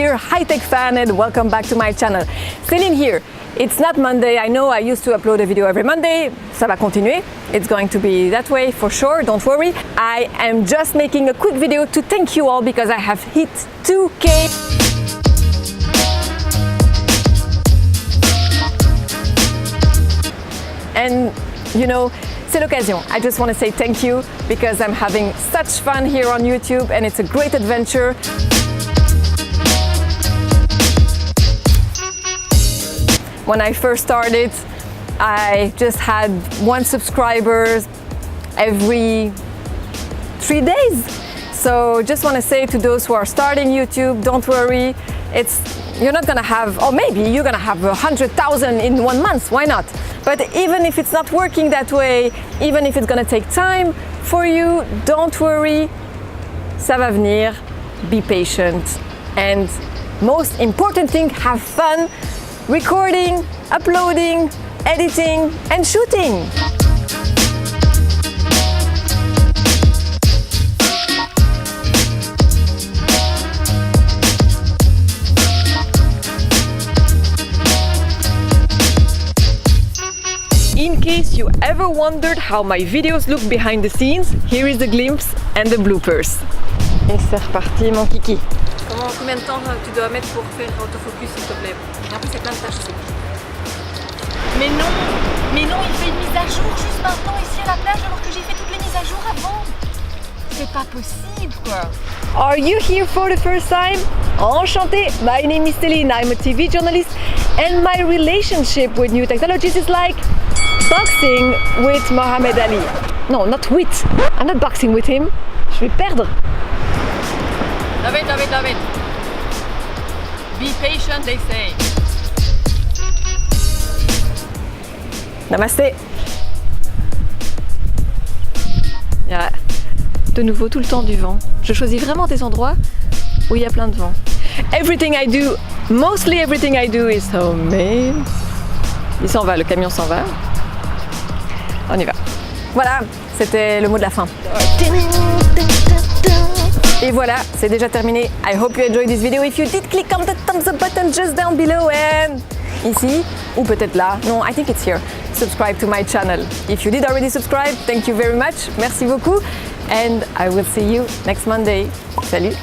here, high-tech fan, and welcome back to my channel. Céline here. It's not Monday. I know I used to upload a video every Monday. Ça va continuer. It's going to be that way for sure, don't worry. I am just making a quick video to thank you all because I have hit 2K. And you know, c'est l'occasion. I just want to say thank you because I'm having such fun here on YouTube and it's a great adventure. When I first started, I just had 1 subscriber every 3 days. So just want to say to those who are starting YouTube, don't worry. You're not gonna have, or maybe you're gonna have 100,000 in 1 month, why not? But even if it's not working that way, even if it's gonna take time for you, don't worry, ça va venir, be patient, and most important thing, have fun recording, uploading, editing, and shooting. In case you ever wondered how my videos look behind the scenes, here is the glimpse and the bloopers. Et c'est reparti mon kiki. Combien de temps tu dois mettre pour faire autofocus s'il te plaît? Et en plus c'est plein de tâches aussi. Mais non, il fait une mise à jour juste maintenant ici à la plage alors que j'ai fait toutes les mises à jour avant. C'est pas possible quoi. Are you here for the first time? Enchantée, my name is Céline, I'm a TV journalist and my relationship with new technologies is like boxing with Mohamed Ali. No, not with. I'm not boxing with him. Je vais perdre. Love it. Be patient, they say. Namasté. Il y a de nouveau tout le temps du vent. Je choisis vraiment des endroits où il y a plein de vent. Mostly everything I do is homemade. Il s'en va, le camion s'en va. On y va. Voilà, c'était le mot de la fin. Et voilà, c'est déjà terminé. I hope you enjoyed this video. If you did, click on the thumbs up button just down below and ici, ou peut-être là. No, I think it's here. Subscribe to my channel. If you did already subscribe, thank you very much. Merci beaucoup. And I will see you next Monday. Salut!